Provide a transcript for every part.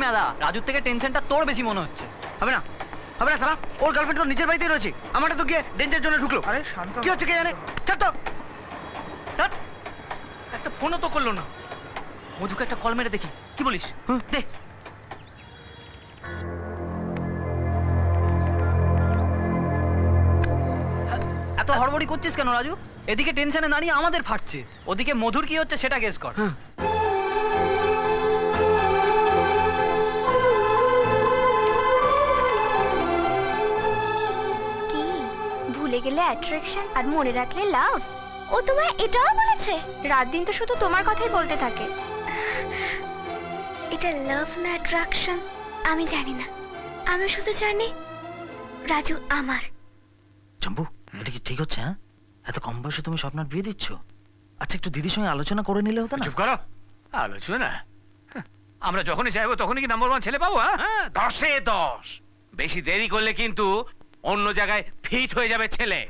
মেদা, রাজুর থেকে টেনশনটা তোর বেশি মনে হচ্ছে। হবে না হবে না সালা, ওর গার্লফ্রেন্ড তো নিচের বাড়িতেই রয়েছে, আমারটা তো গিয়ে ডেঞ্জার জন্য ঢুকলো। আরে শান্ত কি হচ্ছে কে জানে। ছাড় তো। ধ্যাৎ, একটা ফোনও তো করলো না। মধুকে একটা কল মেরে দেখি, কি বলিস? দে। এত হড়বড়ি করছিস কেন রাজু? এদিকে টেনশনে দাঁড়িয়ে আমাদের ফাটছে, ওদিকে মধুর কি হচ্ছে সেটা গেস কর। কি ভুলে গেলে অ্যাট্রাকশন আর মনে রাখলে লাভ? ও তোমায় এটাও বলেছে? রাত দিন তো শুধু তোমার কথাই বলতে থাকে। এটা লাভ না অ্যাট্রাকশন আমি জানি না, আমি শুধু জানি রাজু আমার। চম্পু, এটা কি ঠিক হচ্ছে? হ্যাঁ, এত কম বয়সে তুমি স্বপ্নার বিয়ে দিচ্ছ? আচ্ছা, একটু দিদির সঙ্গে আলোচনা করে নিলে হতো না? চুপ করো। আলোচনা? আমরা যখনই চাইবো তখনই কি নাম্বার 1 ছেলে পাবো? হ্যাঁ, 10-এ 10। বেশি দেরি করলে কিন্তু অন্য জায়গায় ফিট হয়ে যাবে ছেলে।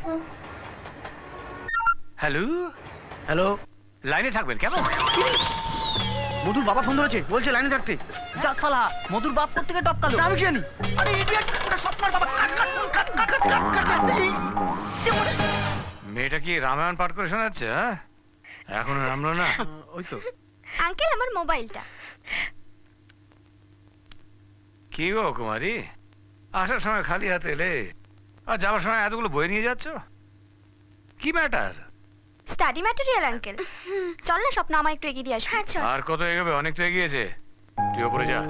হ্যালো হ্যালো, লাইনে থাকবেন কেমন? মধুর বাবা ফোন ধরেছে, বলছে লাইনে থাকতে। যা সালা, মধুর বাপ কোত্থেকে টপকালো? আমি কি জানি? আরে ইডিয়েট, ওটা স্বপ্নার বাবা। মেয়েটা কি রামায়ণ পাঠ করে শোনাচ্ছে? হ্যাঁ, এখনো নামলো না। ওই তো। আঙ্কেল আমার মোবাইলটা। কি গো কুমারী, আসার সময় খালি হাতে এলে আর যাওয়ার সময় এতগুলো বই নিয়ে যাচ্ছ, কি ম্যাটার? Study material uncle. চল না স্বপ্ন, আমায় একটু এগিয়ে দিয়ে আসবে। হ্যাঁ চল। আর কত এগোবে? অনেক তো এগিয়েছে, তুই ওপরে যা।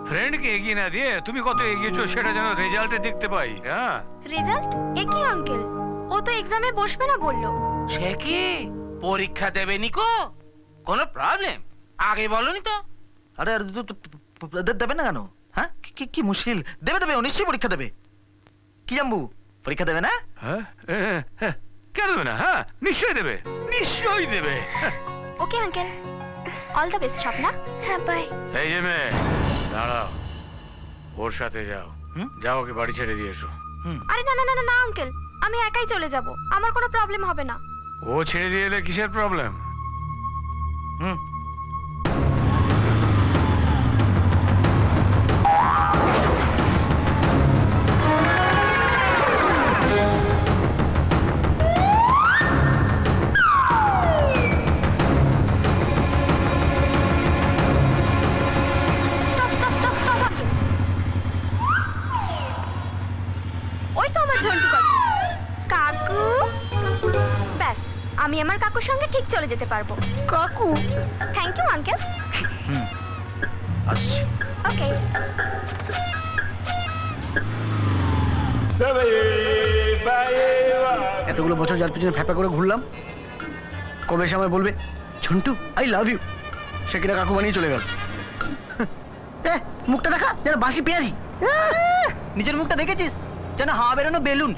ফ্রেন্ডকে এগিয়ে না দিয়ে তুমি কত এগিয়েছো সেটা যেন রেজাল্টে দেখতে পাই। হ্যাঁ, রেজাল্ট? এ কি আঙ্কেল, ও তো এক্সামে বসবে না বললো। সে কি পরীক্ষা দেবে নিকো? কোনো প্রবলেম? আগে বলনি তো। আরে আরে, দেবে না কেন? হ্যাঁ, কি কি মুশকিল? দেবে দেবে, ও নিশ্চয়ই পরীক্ষা দেবে। কি জাম্বু, পরীক্ষা দেবে না? হ্যাঁ, হ্যাঁ, কেন দেবে না? হ্যাঁ, নিশ্চয়ই দেবে, নিশ্চয়ই দেবে। Okay uncle, all the best Swapna. হ্যাঁ বাই। এই যে মেয়ে, দাঁড়াও, ওর সাথে যাও। হুম? যাও, ওকে বাড়ি ছেড়ে দিয়ে এসো। আরে না না না না না আঙ্কেল, আমি একাই চলে যাব, আমার কোনো প্রবলেম হবে না। ও ছেড়ে দিয়ে এলে কিসের প্রবলেম? হুম। Stop stop stop stop uncle. ওই তো আমার ঝন্টু কাকু। কাকু, ব্যাস আমি আমার কাকুর সঙ্গে ঠিক চলে যেতে পারবো। কাকু, থ্যাংক ইউ আঙ্কেল। আসছি। ওকে। এতগুলো বছর যার পিছনে ফ্যাপা করে ঘুরলাম, কবে এসে আমায় বলবে ঝন্টু আই লাভ ইউ? সে কিনা কাকু বানিয়ে চলে গেল। মুখটা দেখা যেন বাসি পেঁয়াজি। নিজের মুখটা দেখেছিস? যেন হাওয়া বেরোনো বেলুন।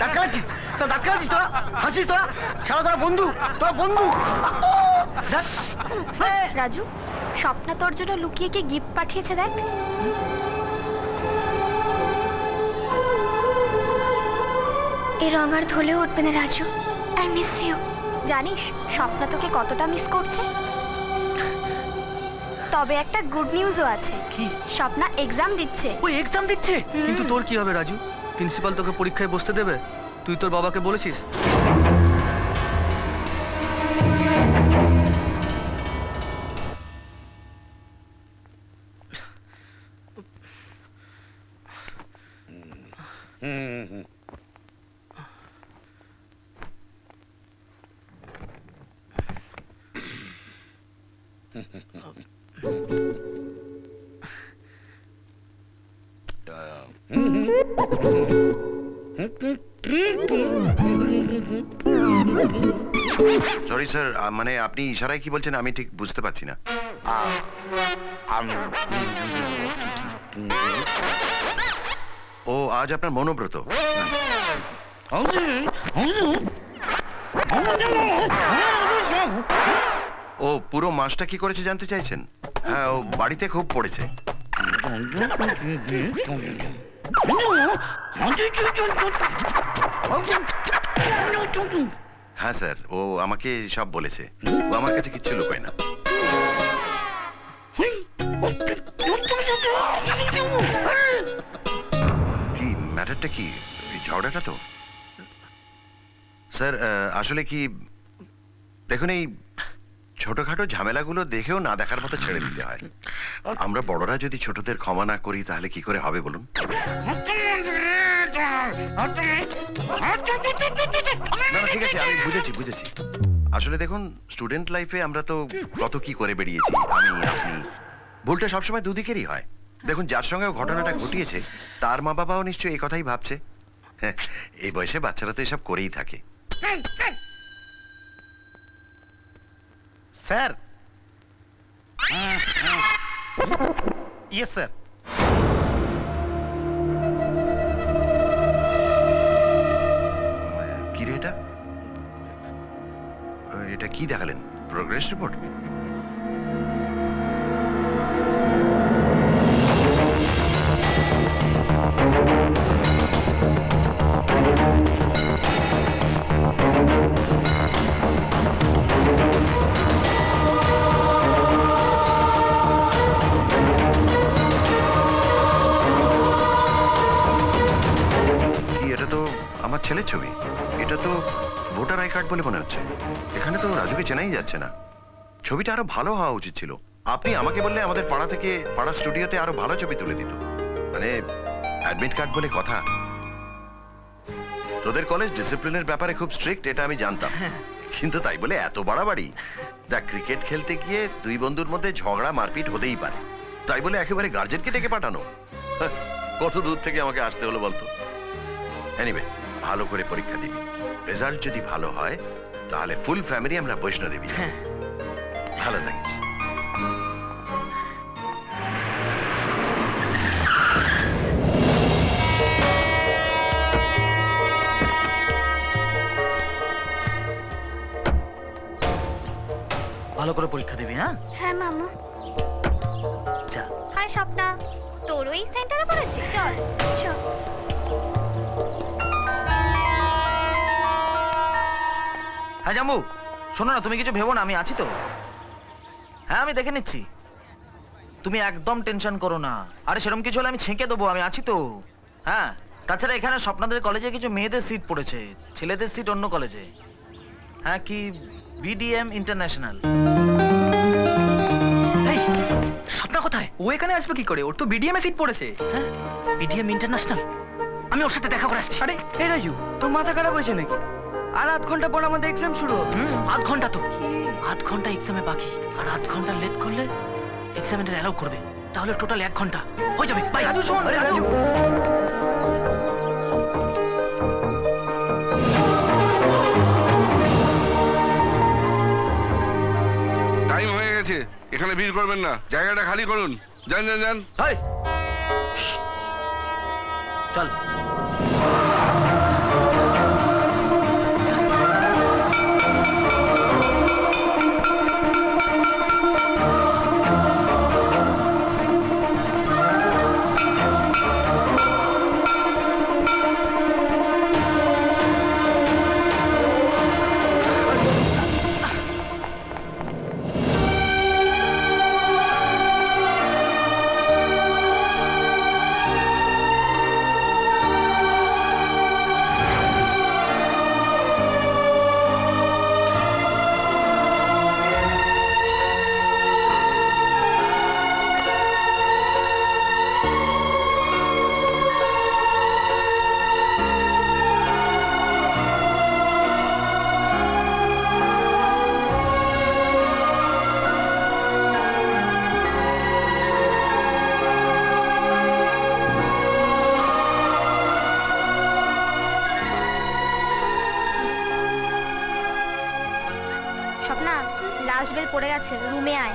দাঁত খেলাচ্ছিস দাঁত খেলাচ্ছিস তোরা, হাসিস তোরা, সারা তোরা বন্ধু, তোরা বন্ধু। রাজু, স্বপ্না তোর জন্য লুকিয়ে কি গিফট পাঠিয়েছে দেখ। এই রং আর ধুলেও উঠবে না রাজু। I miss you. জানিস স্বপ্না তোকে কতটা মিস করছে? তবে একটা গুড নিউজও আছে। কি? স্বপ্না এক্সাম দিচ্ছে। ওই এক্সাম দিচ্ছে? কিন্তু তোর কি হবে রাজু? প্রিন্সিপাল তোকে পরীক্ষায় বসতে দেবে? তুই তোর বাবাকে বলেছিস? সরি স্যার, মানে আপনি ইশারায় কি বলছেন আমি ঠিক বুঝতে পারছি না। ও আজ আপনার মনোব্রত। ও পুরো মাসটা কি করেছে জানতে চাইছেন? হ্যাঁ, ও বাড়িতে খুব পড়েছে। হ্যাঁ স্যার, ও আমাকে সব বলেছে। ও আমার কাছে কিচ্ছু লুকোয় না। কি ম্যাটারটা কি, এই ঝগড়াটা তো? স্যার আসলে কি, দেখুন এই ছোটখাটো ঝামেলাগুলো দেখেও না দেখার মতো ছেড়ে দিতে হয়। আমরা বড়রা যদি ছোটদের ক্ষমা না করি তাহলে কি করে হবে বলুন? না না, ঠিক আছে, আমি বুঝেছি। আসলে দেখুন, স্টুডেন্ট লাইফে আমরা তো কত কি করে বেরিয়েছি, আমি আপনি। ভুলটা সবসময় দুদিকেরই হয়। দেখুন, যার সঙ্গে ও ঘটনাটা ঘটিয়েছে তার মা বাবাও নিশ্চয়ই এই কথাই ভাবছে। হ্যাঁ, এই বয়সে বাচ্চারা তো এসব করেই থাকে। Sir, yes sir. কি রে এটা? এটা কি দেখালেন, প্রোগ্রেস রিপোর্ট? কি, এটা তো আমার ছেলের ছবি। এটা তো ভোটার আই কার্ড বলে মনে হচ্ছে। এখানে তো রাজুকে চেনাই যাচ্ছে না। ছবিটা আরো ভালো হওয়া উচিত ছিল। আপনি আমাকে বললে আমাদের পাড়া থেকে পাড়া স্টুডিওতে আরো ভালো ছবি তুলে দিত। মানে অ্যাডমিট কার্ড বলে কথা। তোদের কলেজ ডিসিপ্লিনের ব্যাপারে খুব স্ট্রিক্ট, এটা আমি জানতাম, কিন্তু তাই বলে এত বাড়াবাড়ি? দেখ, ক্রিকেট খেলতে গিয়ে দুই বন্ধুর মধ্যে ঝগড়া মারপিট হতেই পারে, তাই বলে একেবারে গার্জেনকে ডেকে পাঠানো? কত দূর থেকে আমাকে আসতে হলো বলতো। এনিওয়ে, ভালো করে পরীক্ষা দিবি। রেজাল্ট যদি ভালো হয় তাহলে ফুল ফ্যামিলি আমরা বৈষ্ণোদেবী যাব। ভালো থাকিস। ভালো করে পরীক্ষা দিবি, হ্যাঁ? হ্যাঁ মামু। যা। হাই স্বপ্না, তোর ওই সেন্টারে পড়েছে, চল চল। হ্যাঁ জাম্বু, শোনো না, তুমি কিছু ভেবো না, আমি আছি তো। হ্যাঁ, আমি দেখে নিচ্ছি, তুমি একদম টেনশন করো না। আরে সেরকম কিছু হলে আমি ছেঁকে দেবো, আমি আছি তো। হ্যাঁ, তাছাড়া এখানে স্বপ্নাদের কলেজে কিছু মেয়েদের সিট পড়েছে, ছেলেদের সিট অন্য কলেজে। হ্যাঁ, কি বিডিএম ইন্টারন্যাশনাল। এই স্বপ্না কোথায়? ও এখানে আসবে কি করে? ওর তো বিডিএম এ সিট পড়েছে। হ্যাঁ, বিডিএম ইন্টারন্যাশনাল। আমি ওর সাথে দেখা করে আসছি। আরে এই রাজু, তোর মাথা খারাপ হয়েছে নাকি? আর আধ ঘন্টা পর আমাদের এক্সাম শুরু হবে। আধ ঘন্টা তো, আধ ঘন্টা এক্সামে বাকি, আর আধ ঘন্টা লেট করলে এক্সামিনার অ্যালাউ করবে, তাহলে টোটাল 1 ঘন্টা হয়ে যাবে। বাই। রাজু শোন, রাজু। টাইম হয়ে গেছে, এখানে ভিড় করবেন না, জায়গাটা খালি করুন। যান যান যান। হাই, চল। স্বপ্না, লাস্ট বেল পড়ে গেছে, রুমে আয়।